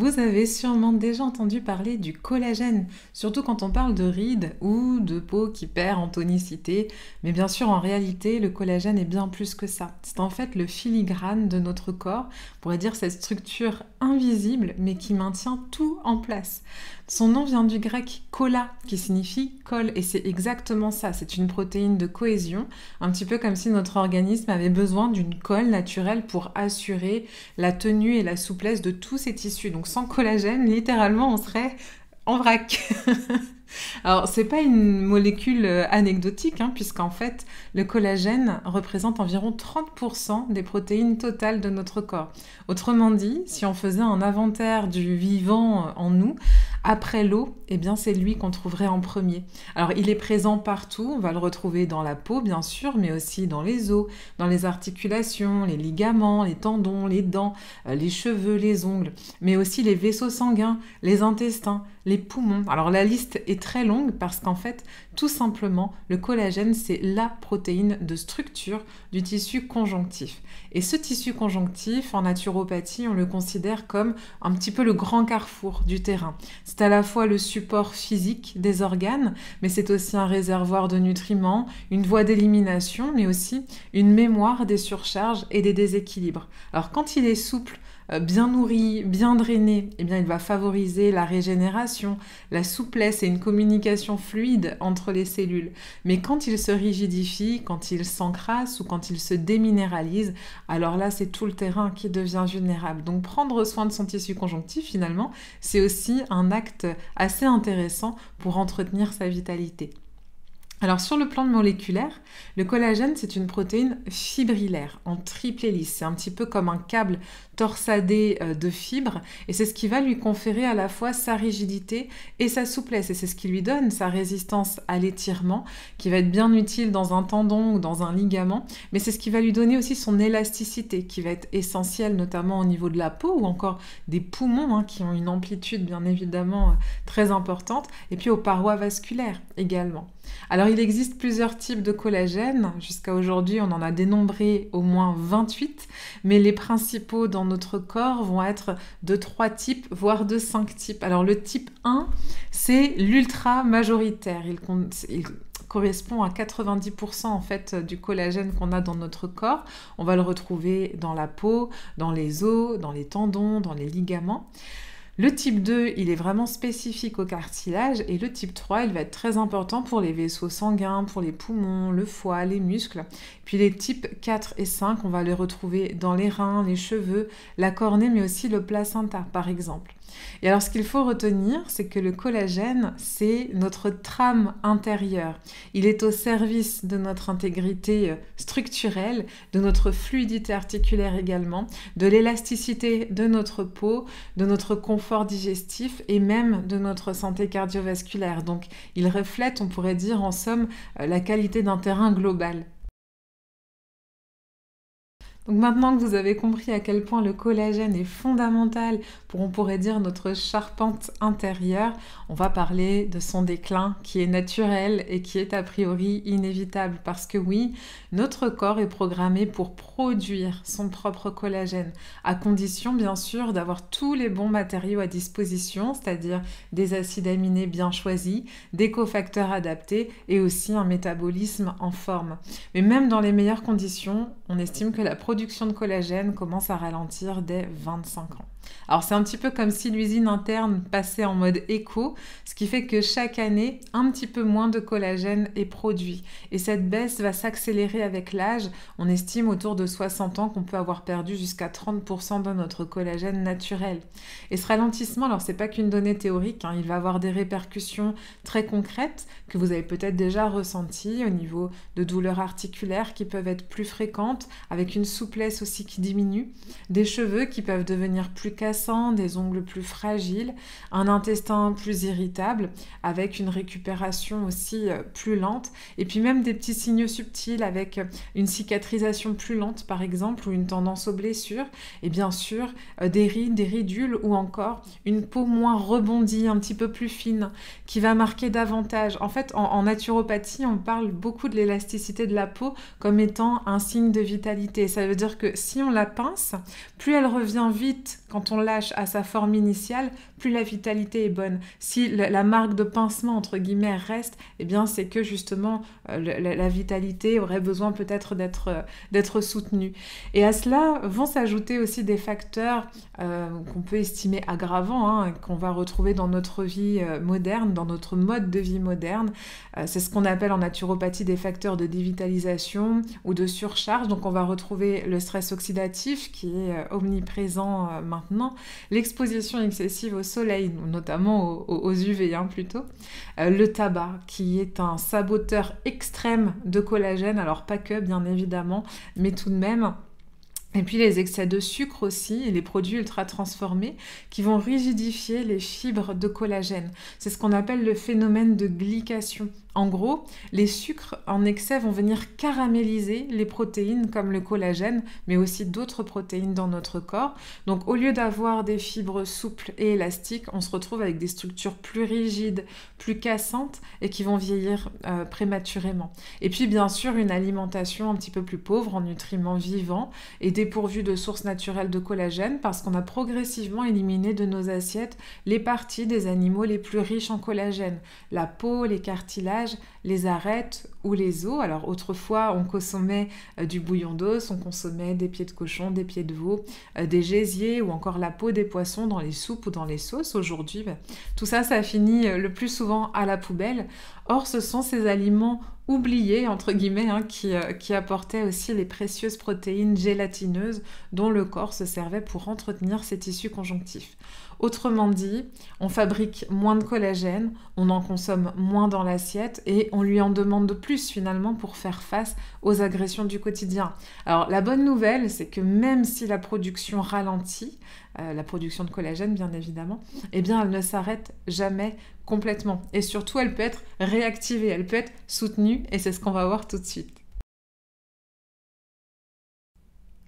Vous avez sûrement déjà entendu parler du collagène, surtout quand on parle de rides ou de peau qui perd en tonicité. Mais bien sûr, en réalité, le collagène est bien plus que ça. C'est en fait le filigrane de notre corps, on pourrait dire cette structure invisible, mais qui maintient tout en place. Son nom vient du grec kolla, qui signifie colle, et c'est exactement ça. C'est une protéine de cohésion, un petit peu comme si notre organisme avait besoin d'une colle naturelle pour assurer la tenue et la souplesse de tous ces tissus. Donc sans collagène, littéralement, on serait en vrac. Alors, c'est pas une molécule anecdotique, puisqu'en fait, le collagène représente environ 30% des protéines totales de notre corps. Autrement dit, si on faisait un inventaire du vivant en nous, après l'eau, eh bien c'est lui qu'on trouverait en premier. Alors, il est présent partout, on va le retrouver dans la peau, bien sûr, mais aussi dans les os, dans les articulations, les ligaments, les tendons, les dents, les cheveux, les ongles, mais aussi les vaisseaux sanguins, les intestins, les poumons. Alors, la liste est très longue parce qu'en fait, tout simplement, le collagène, c'est la protéine de structure du tissu conjonctif. Et ce tissu conjonctif, en naturopathie, on le considère comme un petit peu le grand carrefour du terrain. C'est à la fois le support physique des organes, mais c'est aussi un réservoir de nutriments, une voie d'élimination, mais aussi une mémoire des surcharges et des déséquilibres. Alors quand il est souple, bien nourri, bien drainé, eh bien, il va favoriser la régénération, la souplesse et une communication fluide entre les cellules. Mais quand il se rigidifie, quand il s'encrasse ou quand il se déminéralise, alors là, c'est tout le terrain qui devient vulnérable. Donc prendre soin de son tissu conjonctif, finalement, c'est aussi un acte assez intéressant pour entretenir sa vitalité. Alors sur le plan moléculaire, le collagène c'est une protéine fibrillaire en triple hélice. C'est un petit peu comme un câble torsadé de fibres et c'est ce qui va lui conférer à la fois sa rigidité et sa souplesse et c'est ce qui lui donne sa résistance à l'étirement qui va être bien utile dans un tendon ou dans un ligament, mais c'est ce qui va lui donner aussi son élasticité qui va être essentielle notamment au niveau de la peau ou encore des poumons qui ont une amplitude bien évidemment très importante et puis aux parois vasculaires également. Alors il existe plusieurs types de collagène, jusqu'à aujourd'hui on en a dénombré au moins 28, mais les principaux dans notre corps vont être de 3 types, voire de 5 types. Alors le type 1, c'est l'ultra majoritaire, il correspond à 90% en fait du collagène qu'on a dans notre corps. On va le retrouver dans la peau, dans les os, dans les tendons, dans les ligaments. Le type 2, il est vraiment spécifique au cartilage et le type 3, il va être très important pour les vaisseaux sanguins, pour les poumons, le foie, les muscles. Puis les types 4 et 5, on va les retrouver dans les reins, les cheveux, la cornée, mais aussi le placenta par exemple. Et alors ce qu'il faut retenir, c'est que le collagène, c'est notre trame intérieure. Il est au service de notre intégrité structurelle, de notre fluidité articulaire également, de l'élasticité de notre peau, de notre confort digestif et même de notre santé cardiovasculaire. Donc il reflète, on pourrait dire en somme, la qualité d'un terrain global. Donc maintenant que vous avez compris à quel point le collagène est fondamental pour, on pourrait dire, notre charpente intérieure, on va parler de son déclin qui est naturel et qui est a priori inévitable. Parce que oui, notre corps est programmé pour produire son propre collagène, à condition bien sûr d'avoir tous les bons matériaux à disposition, c'est-à-dire des acides aminés bien choisis, des cofacteurs adaptés et aussi un métabolisme en forme. Mais même dans les meilleures conditions, on estime que la production de collagène commence à ralentir dès 25 ans. Alors c'est un petit peu comme si l'usine interne passait en mode éco, ce qui fait que chaque année, un petit peu moins de collagène est produit. Et cette baisse va s'accélérer avec l'âge. On estime autour de 60 ans qu'on peut avoir perdu jusqu'à 30% de notre collagène naturel. Et ce ralentissement, alors c'est pas qu'une donnée théorique, il va avoir des répercussions très concrètes que vous avez peut-être déjà ressenties au niveau de douleurs articulaires qui peuvent être plus fréquentes, avec une souplesse aussi qui diminue, des cheveux qui peuvent devenir plus cassants, des ongles plus fragiles, un intestin plus irritable, avec une récupération aussi plus lente, et puis même des petits signaux subtils avec une cicatrisation plus lente par exemple, ou une tendance aux blessures, et bien sûr des rides, des ridules, ou encore une peau moins rebondie, un petit peu plus fine, qui va marquer davantage. En fait, en naturopathie, on parle beaucoup de l'élasticité de la peau comme étant un signe de vitalité. Ça veut dire que si on la pince, plus elle revient vite quand on lâche à sa forme initiale, plus la vitalité est bonne. Si la marque de pincement, entre guillemets, reste, eh bien c'est que justement la vitalité aurait besoin peut-être d'être soutenue. Et à cela vont s'ajouter aussi des facteurs qu'on peut estimer aggravants, qu'on va retrouver dans notre vie moderne, dans notre mode de vie moderne. C'est ce qu'on appelle en naturopathie des facteurs de dévitalisation ou de surcharge. Donc on va retrouver le stress oxydatif qui est omniprésent maintenant, l'exposition excessive au soleil, notamment aux UV plutôt, le tabac qui est un saboteur extrême de collagène, alors pas que bien évidemment, mais tout de même. Et puis les excès de sucre aussi et les produits ultra transformés qui vont rigidifier les fibres de collagène. C'est ce qu'on appelle le phénomène de glycation. En gros, les sucres en excès vont venir caraméliser les protéines comme le collagène, mais aussi d'autres protéines dans notre corps. Donc au lieu d'avoir des fibres souples et élastiques, on se retrouve avec des structures plus rigides, plus cassantes et qui vont vieillir prématurément. Et puis bien sûr, une alimentation un petit peu plus pauvre en nutriments vivants et dépourvue de sources naturelles de collagène parce qu'on a progressivement éliminé de nos assiettes les parties des animaux les plus riches en collagène, la peau, les cartilages, les arêtes ou les os. Alors autrefois on consommait du bouillon d'os, on consommait des pieds de cochon, des pieds de veau, des gésiers ou encore la peau des poissons dans les soupes ou dans les sauces. Aujourd'hui, tout ça, ça finit le plus souvent à la poubelle. Or ce sont ces aliments oubliés, entre guillemets, qui apportaient aussi les précieuses protéines gélatineuses dont le corps se servait pour entretenir ses tissus conjonctifs. Autrement dit, on fabrique moins de collagène, on en consomme moins dans l'assiette et on lui en demande de plus finalement pour faire face aux agressions du quotidien. Alors la bonne nouvelle, c'est que même si la production ralentit, la production de collagène bien évidemment, eh bien elle ne s'arrête jamais complètement. Et surtout, elle peut être réactivée, elle peut être soutenue et c'est ce qu'on va voir tout de suite.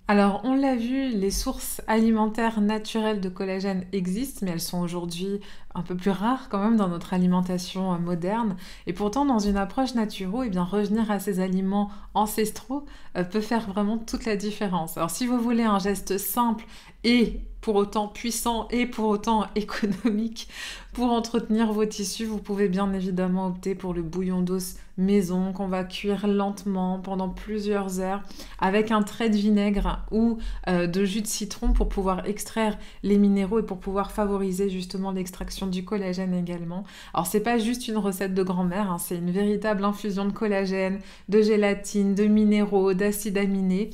Alors, on l'a vu, les sources alimentaires naturelles de collagène existent, mais elles sont aujourd'hui un peu plus rares quand même dans notre alimentation moderne. Et pourtant, dans une approche naturo, eh bien, revenir à ces aliments ancestraux peut faire vraiment toute la différence. Alors, si vous voulez un geste simple et pour autant puissant et pour autant économique pour entretenir vos tissus, vous pouvez bien évidemment opter pour le bouillon d'os maison qu'on va cuire lentement pendant plusieurs heures avec un trait de vinaigre ou de jus de citron pour pouvoir extraire les minéraux et pour pouvoir favoriser justement l'extraction du collagène également. Alors c'est pas juste une recette de grand-mère, c'est une véritable infusion de collagène, de gélatine, de minéraux, d'acides aminés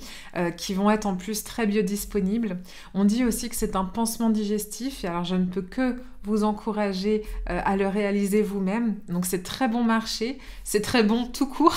qui vont être en plus très biodisponibles. On dit aussi que c'est un pansement digestif et alors je ne peux que vous encourager à le réaliser vous-même. Donc c'est très bon marché, c'est très bon tout court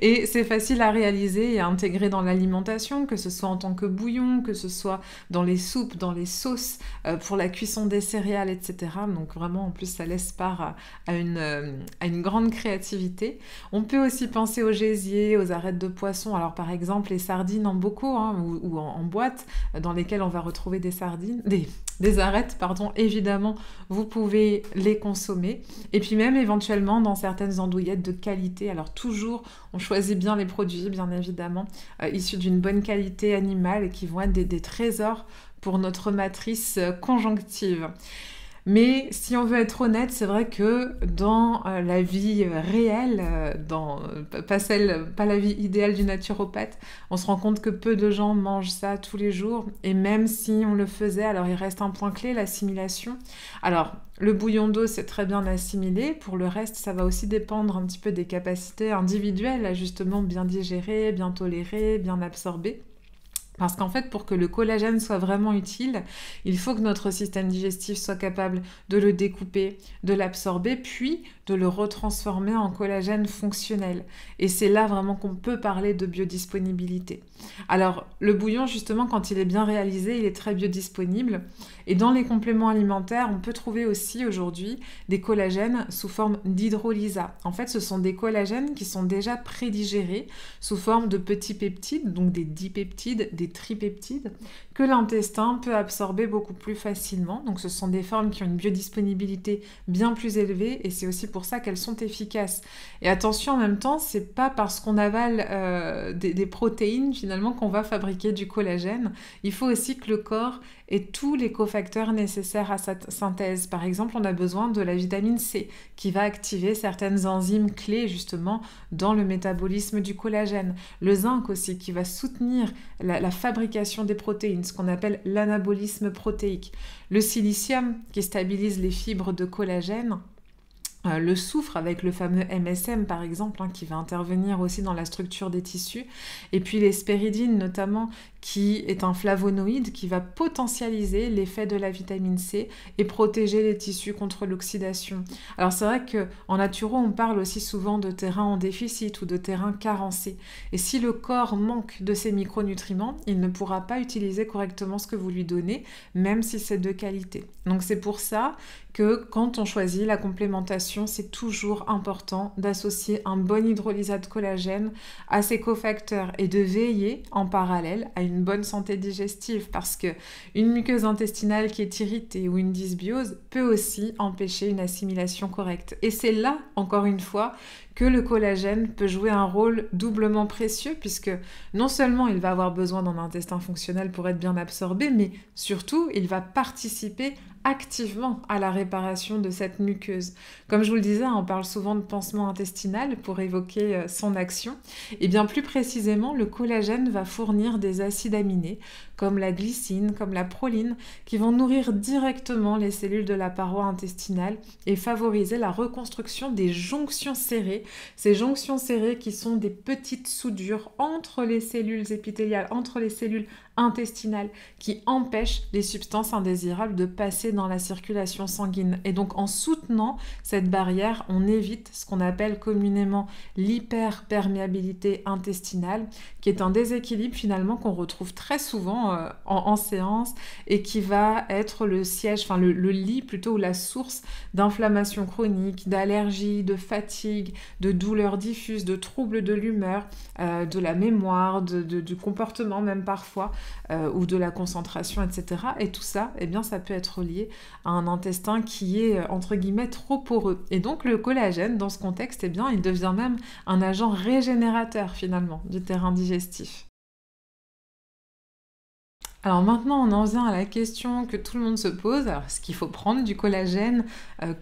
et c'est facile à réaliser et à intégrer dans l'alimentation, que ce soit en tant que bouillon, que ce soit dans les soupes, dans les sauces, pour la cuisson des céréales, etc. Donc vraiment en plus ça laisse part à une grande créativité. On peut aussi penser aux gésiers, aux arêtes de poisson. Alors par exemple les sardines en bocaux ou en boîte dans lesquelles on va retrouver des sardines, des arêtes, pardon, évidemment, vous pouvez les consommer. Et puis même éventuellement dans certaines andouillettes de qualité. Alors toujours, on choisit bien les produits, bien évidemment, issus d'une bonne qualité animale et qui vont être des trésors pour notre matrice conjonctive. Mais si on veut être honnête, c'est vrai que dans la vie réelle, pas la vie idéale du naturopathe, on se rend compte que peu de gens mangent ça tous les jours. Et même si on le faisait, alors il reste un point clé, l'assimilation. Alors, le bouillon d'eau, c'est très bien assimilé. Pour le reste, ça va aussi dépendre un petit peu des capacités individuelles à justement bien digérer, bien tolérer, bien absorber. Parce qu'en fait, pour que le collagène soit vraiment utile, il faut que notre système digestif soit capable de le découper, de l'absorber, puis de le retransformer en collagène fonctionnel. Et c'est là vraiment qu'on peut parler de biodisponibilité. Alors, le bouillon, justement, quand il est bien réalisé, il est très biodisponible. Et dans les compléments alimentaires, on peut trouver aussi aujourd'hui des collagènes sous forme d'hydrolysa. En fait, ce sont des collagènes qui sont déjà prédigérés sous forme de petits peptides, donc des dipeptides, des tripeptides, que l'intestin peut absorber beaucoup plus facilement. Donc ce sont des formes qui ont une biodisponibilité bien plus élevée et c'est aussi pour ça qu'elles sont efficaces. Et attention, en même temps, c'est pas parce qu'on avale des protéines finalement qu'on va fabriquer du collagène. Il faut aussi que le corps ait tous les cofacteurs nécessaires à sa synthèse. Par exemple, on a besoin de la vitamine C qui va activer certaines enzymes clés justement dans le métabolisme du collagène. Le zinc aussi qui va soutenir la fabrication des protéines, ce qu'on appelle l'anabolisme protéique. Le silicium qui stabilise les fibres de collagène. Le soufre avec le fameux MSM par exemple, qui va intervenir aussi dans la structure des tissus, et puis l'hespéridine notamment qui est un flavonoïde qui va potentialiser l'effet de la vitamine C et protéger les tissus contre l'oxydation. Alors c'est vrai qu'en naturo on parle aussi souvent de terrain en déficit ou de terrain carencé, et si le corps manque de ces micronutriments, il ne pourra pas utiliser correctement ce que vous lui donnez, même si c'est de qualité. Donc c'est pour ça que quand on choisit la complémentation, c'est toujours important d'associer un bon hydrolysat de collagène à ces cofacteurs et de veiller en parallèle à une bonne santé digestive parce que une muqueuse intestinale qui est irritée ou une dysbiose peut aussi empêcher une assimilation correcte. Et c'est là, encore une fois, que le collagène peut jouer un rôle doublement précieux puisque non seulement il va avoir besoin d'un intestin fonctionnel pour être bien absorbé, mais surtout il va participer activement à la réparation de cette muqueuse. Comme je vous le disais, on parle souvent de pansement intestinal pour évoquer son action. Et bien plus précisément, le collagène va fournir des acides aminés comme la glycine, comme la proline, qui vont nourrir directement les cellules de la paroi intestinale et favoriser la reconstruction des jonctions serrées. Ces jonctions serrées qui sont des petites soudures entre les cellules épithéliales, entre les cellules intestinales, qui empêchent les substances indésirables de passer dans la circulation sanguine. Et donc en soutenant cette barrière, on évite ce qu'on appelle communément l'hyperperméabilité intestinale, qui est un déséquilibre finalement qu'on retrouve très souvent en séance et qui va être le siège, enfin le lit plutôt, ou la source d'inflammation chronique, d'allergie, de fatigue, de douleurs diffuses, de troubles de l'humeur, de la mémoire, du comportement même parfois, ou de la concentration, etc. Et tout ça, eh bien, ça peut être lié à un intestin qui est, entre guillemets, trop poreux. Et donc le collagène, dans ce contexte, eh bien, il devient même un agent régénérateur finalement du terrain digestif. Alors maintenant, on en vient à la question que tout le monde se pose. Alors, est-ce qu'il faut prendre du collagène?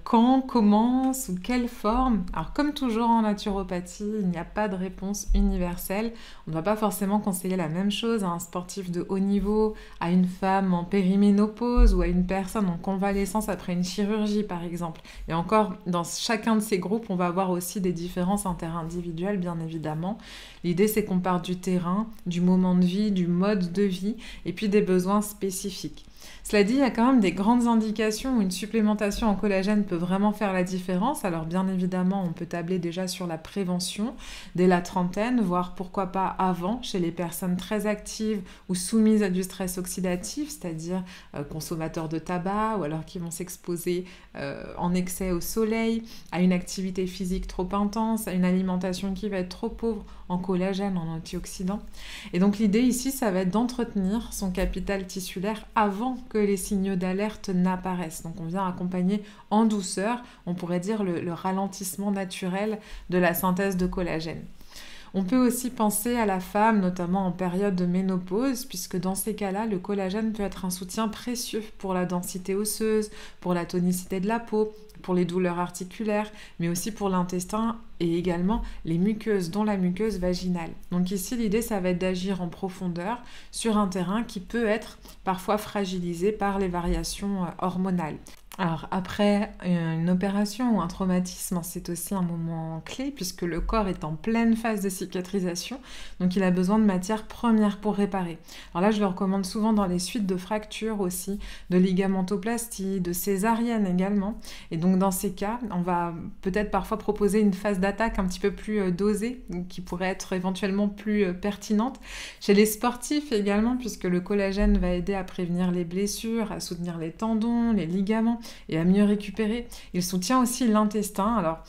Quand, comment, sous quelle forme? Alors comme toujours en naturopathie, il n'y a pas de réponse universelle. On ne va pas forcément conseiller la même chose à un sportif de haut niveau, à une femme en périménopause ou à une personne en convalescence après une chirurgie par exemple. Et encore, dans chacun de ces groupes, on va avoir aussi des différences interindividuelles bien évidemment. L'idée c'est qu'on parte du terrain, du moment de vie, du mode de vie et puis des besoins spécifiques. Cela dit, il y a quand même des grandes indications où une supplémentation en collagène peut vraiment faire la différence. Alors bien évidemment, on peut tabler déjà sur la prévention dès la trentaine, voire pourquoi pas avant, chez les personnes très actives ou soumises à du stress oxydatif, c'est-à-dire consommateurs de tabac ou alors qui vont s'exposer en excès au soleil, à une activité physique trop intense, à une alimentation qui va être trop pauvre en collagène, en antioxydants. Et donc l'idée ici, ça va être d'entretenir son capital tissulaire avant que les signaux d'alerte n'apparaissent. Donc on vient accompagner en douceur, on pourrait dire le ralentissement naturel de la synthèse de collagène. On peut aussi penser à la femme, notamment en période de ménopause, puisque dans ces cas-là, le collagène peut être un soutien précieux pour la densité osseuse, pour la tonicité de la peau, pour les douleurs articulaires, mais aussi pour l'intestin et également les muqueuses, dont la muqueuse vaginale. Donc ici, l'idée, ça va être d'agir en profondeur sur un terrain qui peut être parfois fragilisé par les variations hormonales. Alors après une opération ou un traumatisme, c'est aussi un moment clé puisque le corps est en pleine phase de cicatrisation, donc il a besoin de matières premières pour réparer. Alors là, je le recommande souvent dans les suites de fractures aussi, de ligamentoplastie, de césarienne également. Et donc dans ces cas, on va peut-être parfois proposer une phase d'attaque un petit peu plus dosée, qui pourrait être éventuellement plus pertinente. Chez les sportifs également, puisque le collagène va aider à prévenir les blessures, à soutenir les tendons, les ligaments. et à mieux récupérer. Il soutient aussi l'intestin. Alors,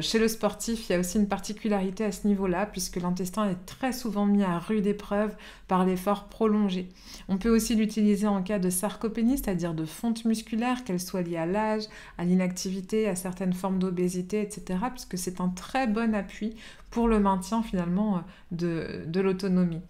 chez le sportif, il y a aussi une particularité à ce niveau-là, puisque l'intestin est très souvent mis à rude épreuve par l'effort prolongé. On peut aussi l'utiliser en cas de sarcopénie, c'est-à-dire de fonte musculaire, qu'elle soit liée à l'âge, à l'inactivité, à certaines formes d'obésité, etc., puisque c'est un très bon appui pour le maintien finalement de l'autonomie.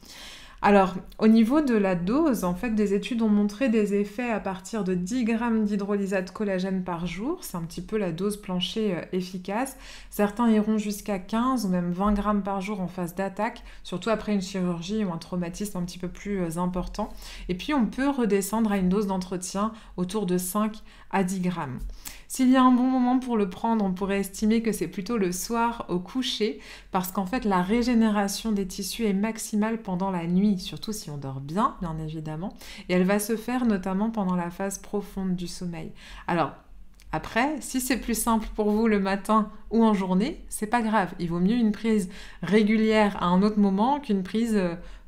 Alors, au niveau de la dose, en fait, des études ont montré des effets à partir de 10 grammes d'hydrolysat de collagène par jour. C'est un petit peu la dose plancher efficace. Certains iront jusqu'à 15 ou même 20 grammes par jour en phase d'attaque, surtout après une chirurgie ou un traumatisme un petit peu plus important. Et puis, on peut redescendre à une dose d'entretien autour de 5 à 10 grammes. S'il y a un bon moment pour le prendre, on pourrait estimer que c'est plutôt le soir au coucher, parce qu'en fait la régénération des tissus est maximale pendant la nuit, surtout si on dort bien évidemment, et elle va se faire notamment pendant la phase profonde du sommeil. Alors, après, si c'est plus simple pour vous le matin ou en journée, c'est pas grave. Il vaut mieux une prise régulière à un autre moment qu'une prise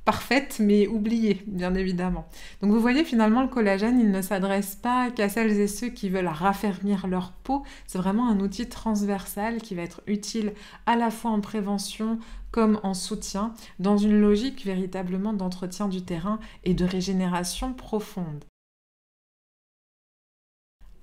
parfaite mais oubliée, bien évidemment. Donc vous voyez, finalement, le collagène, il ne s'adresse pas qu'à celles et ceux qui veulent raffermir leur peau. C'est vraiment un outil transversal qui va être utile à la fois en prévention comme en soutien, dans une logique véritablement d'entretien du terrain et de régénération profonde.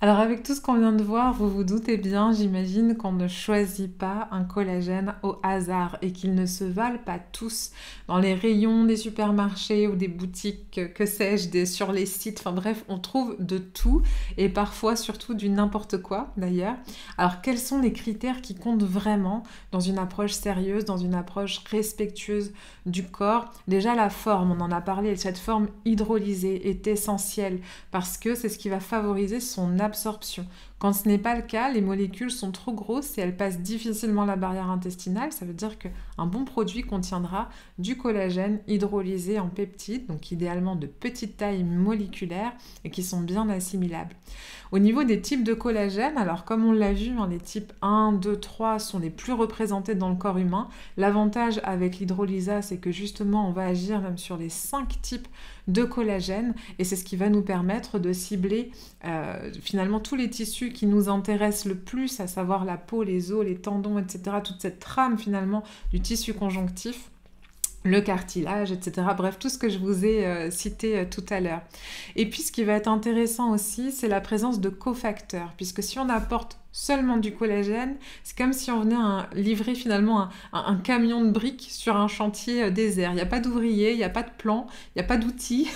Alors avec tout ce qu'on vient de voir, vous vous doutez bien, j'imagine qu'on ne choisit pas un collagène au hasard et qu'ils ne se valent pas tous dans les rayons des supermarchés ou des boutiques, que sais-je, sur les sites. Enfin bref, on trouve de tout et parfois surtout du n'importe quoi d'ailleurs. Alors quels sont les critères qui comptent vraiment dans une approche sérieuse, dans une approche respectueuse du corps? Déjà la forme, on en a parlé, cette forme hydrolysée est essentielle parce que c'est ce qui va favoriser son absorption. Quand ce n'est pas le cas, les molécules sont trop grosses et elles passent difficilement la barrière intestinale. Ça veut dire qu'un bon produit contiendra du collagène hydrolysé en peptides, donc idéalement de petite taille moléculaire et qui sont bien assimilables. Au niveau des types de collagène, alors comme on l'a vu, les types 1, 2, 3 sont les plus représentés dans le corps humain. L'avantage avec l'hydrolysat, c'est que justement on va agir même sur les 5 types de collagène et c'est ce qui va nous permettre de cibler finalement tous les tissus qui nous intéressent le plus, à savoir la peau, les os, les tendons, etc. Toute cette trame finalement du tissu conjonctif, le cartilage, etc. Bref, tout ce que je vous ai cité tout à l'heure. Et puis, ce qui va être intéressant aussi, c'est la présence de cofacteurs, puisque si on apporte seulement du collagène, c'est comme si on venait livrer finalement un camion de briques sur un chantier désert. Il n'y a pas d'ouvriers, il n'y a pas de plan, il n'y a pas d'outils.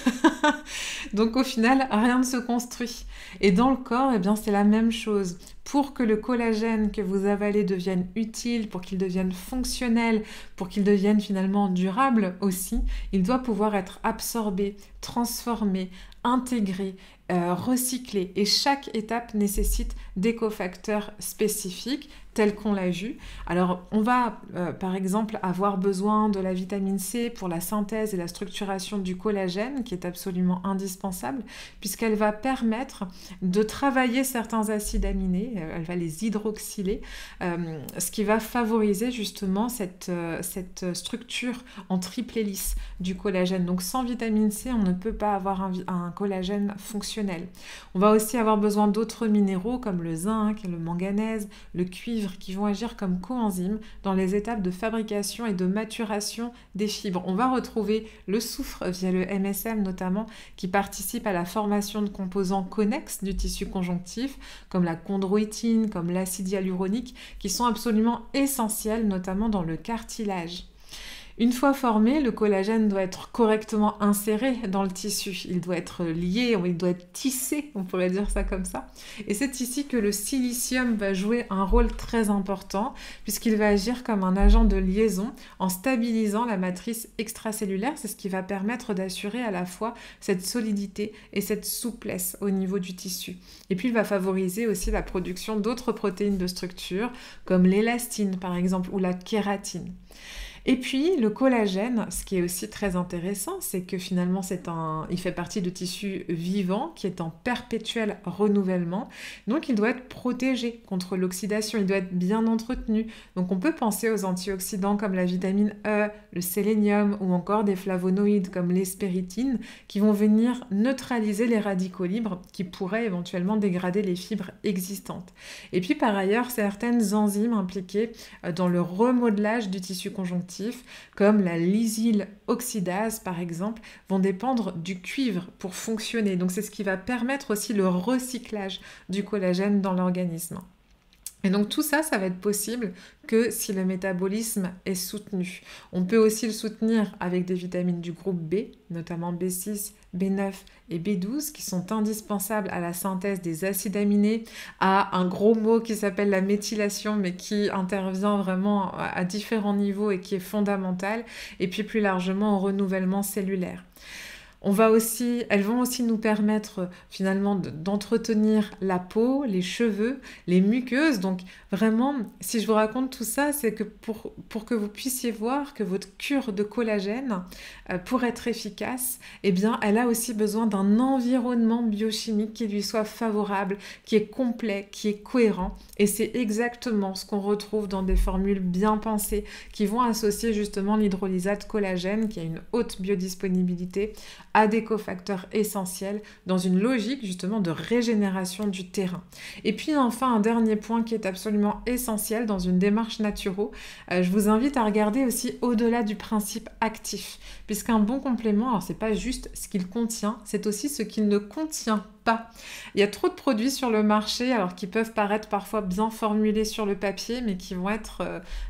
Donc au final, rien ne se construit. Et dans le corps, eh bien, c'est la même chose. Pour que le collagène que vous avalez devienne utile, pour qu'il devienne fonctionnel, pour qu'il devienne finalement durable aussi, il doit pouvoir être absorbé, transformé, intégré, recyclé. Et chaque étape nécessite des cofacteurs spécifiques tels qu'on l'a vu. Alors, on va par exemple avoir besoin de la vitamine C pour la synthèse et la structuration du collagène, qui est absolument indispensable, puisqu'elle va permettre de travailler certains acides aminés, elle va les hydroxyler, ce qui va favoriser justement cette structure en triple hélice du collagène. Donc sans vitamine C, on ne peut pas avoir un collagène fonctionnel. On va aussi avoir besoin d'autres minéraux comme le zinc, le manganèse, le cuivre, qui vont agir comme coenzymes dans les étapes de fabrication et de maturation des fibres. On va retrouver le soufre via le MSM notamment, qui participe à la formation de composants connexes du tissu conjonctif, comme la chondroïtine, comme l'acide hyaluronique, qui sont absolument essentiels, notamment dans le cartilage. Une fois formé, le collagène doit être correctement inséré dans le tissu. Il doit être lié, il doit être tissé, on pourrait dire ça comme ça. Et c'est ici que le silicium va jouer un rôle très important, puisqu'il va agir comme un agent de liaison en stabilisant la matrice extracellulaire. C'est ce qui va permettre d'assurer à la fois cette solidité et cette souplesse au niveau du tissu. Et puis il va favoriser aussi la production d'autres protéines de structure, comme l'élastine par exemple, ou la kératine. Et puis le collagène, ce qui est aussi très intéressant, c'est que finalement il fait partie de tissu vivant qui est en perpétuel renouvellement. Donc il doit être protégé contre l'oxydation, il doit être bien entretenu. Donc on peut penser aux antioxydants comme la vitamine E, le sélénium ou encore des flavonoïdes comme l'hespéritine qui vont venir neutraliser les radicaux libres qui pourraient éventuellement dégrader les fibres existantes. Et puis par ailleurs, certaines enzymes impliquées dans le remodelage du tissu conjonctif, comme la lysyle oxydase par exemple, vont dépendre du cuivre pour fonctionner. Donc c'est ce qui va permettre aussi le recyclage du collagène dans l'organisme. Et donc tout ça, ça va être possible que si le métabolisme est soutenu. On peut aussi le soutenir avec des vitamines du groupe B, notamment B6, B9 et B12, qui sont indispensables à la synthèse des acides aminés, à un gros mot qui s'appelle la méthylation, mais qui intervient vraiment à différents niveaux et qui est fondamental, et puis plus largement au renouvellement cellulaire. Elles vont aussi nous permettre finalement d'entretenir la peau, les cheveux, les muqueuses. Donc vraiment, si je vous raconte tout ça, c'est que pour que vous puissiez voir que votre cure de collagène, pour être efficace, eh bien, elle a aussi besoin d'un environnement biochimique qui lui soit favorable, qui est complet, qui est cohérent. Et c'est exactement ce qu'on retrouve dans des formules bien pensées qui vont associer justement l'hydrolysate collagène, qui a une haute biodisponibilité, à des cofacteurs essentiels dans une logique justement de régénération du terrain. Et puis enfin, un dernier point qui est absolument essentiel dans une démarche naturo, je vous invite à regarder aussi au-delà du principe actif, puisqu'un bon complément, alors c'est pas juste ce qu'il contient, c'est aussi ce qu'il ne contient pas. Il y a trop de produits sur le marché, alors qui peuvent paraître parfois bien formulés sur le papier, mais qui vont être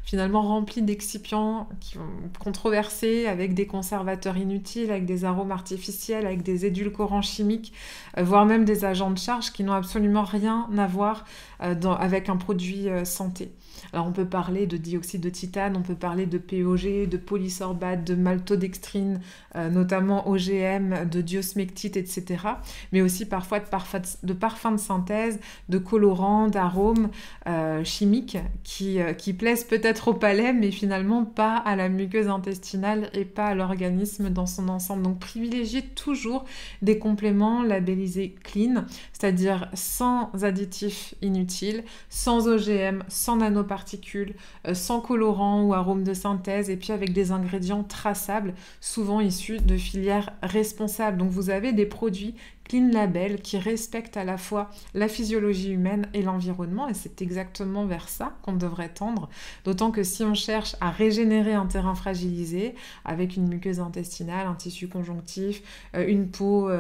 finalement remplis d'excipients, qui vont controversés, avec des conservateurs inutiles, avec des arômes artificiels, avec des édulcorants chimiques, voire même des agents de charge qui n'ont absolument rien à voir avec un produit santé. Alors on peut parler de dioxyde de titane, on peut parler de POG, de polysorbate, de maltodextrine, notamment OGM, de diosmectite, etc. Mais aussi parfois de parfums de synthèse, de colorants, d'arômes chimiques qui plaisent peut-être au palais, mais finalement pas à la muqueuse intestinale et pas à l'organisme dans son ensemble. Donc privilégiez toujours des compléments labellisés clean, c'est-à-dire sans additifs inutiles, sans OGM, sans nanoparticules, sans colorants ou arômes de synthèse, et puis avec des ingrédients traçables, souvent issus de filières responsables. Donc vous avez des produits Clean Label qui respectent à la fois la physiologie humaine et l'environnement, et c'est exactement vers ça qu'on devrait tendre, d'autant que si on cherche à régénérer un terrain fragilisé avec une muqueuse intestinale, un tissu conjonctif, une peau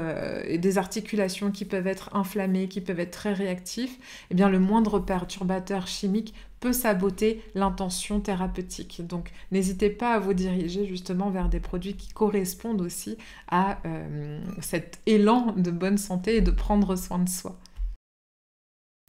et des articulations qui peuvent être inflammées, qui peuvent être très réactifs, eh bien le moindre perturbateur chimique peut saboter l'intention thérapeutique. Donc n'hésitez pas à vous diriger justement vers des produits qui correspondent aussi à cet élan de bonne santé et de prendre soin de soi.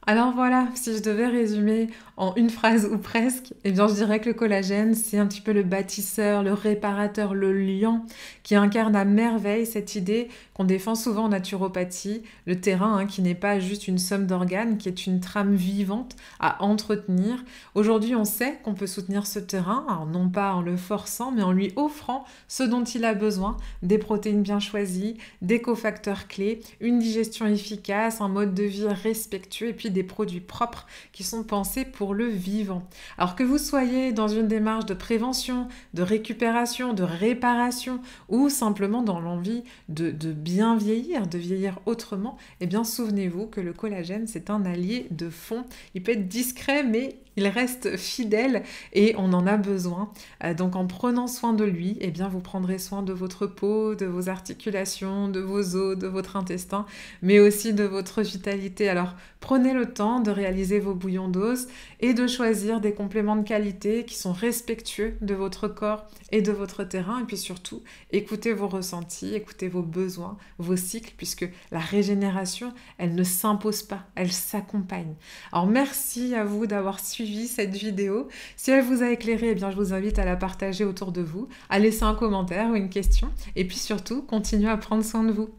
Alors voilà, si je devais résumer en une phrase ou presque, eh bien je dirais que le collagène, c'est un petit peu le bâtisseur, le réparateur, le liant qui incarne à merveille cette idée qu'on défend souvent en naturopathie, le terrain qui n'est pas juste une somme d'organes, qui est une trame vivante à entretenir. Aujourd'hui, on sait qu'on peut soutenir ce terrain, alors non pas en le forçant, mais en lui offrant ce dont il a besoin, des protéines bien choisies, des cofacteurs clés, une digestion efficace, un mode de vie respectueux et puis des produits propres qui sont pensés pour le vivant. Alors que vous soyez dans une démarche de prévention, de récupération, de réparation ou simplement dans l'envie de bien vieillir, de vieillir autrement, eh bien souvenez-vous que le collagène c'est un allié de fond. Il peut être discret mais il reste fidèle et on en a besoin. Donc en prenant soin de lui, eh bien vous prendrez soin de votre peau, de vos articulations, de vos os, de votre intestin, mais aussi de votre vitalité. Alors prenez le temps de réaliser vos bouillons d'os et de choisir des compléments de qualité qui sont respectueux de votre corps et de votre terrain. Et puis surtout, écoutez vos ressentis, écoutez vos besoins, vos cycles, puisque la régénération, elle ne s'impose pas, elle s'accompagne. Alors merci à vous d'avoir suivi cette vidéo. Si elle vous a éclairé, eh bien, je vous invite à la partager autour de vous, à laisser un commentaire ou une question, et puis surtout, continuez à prendre soin de vous.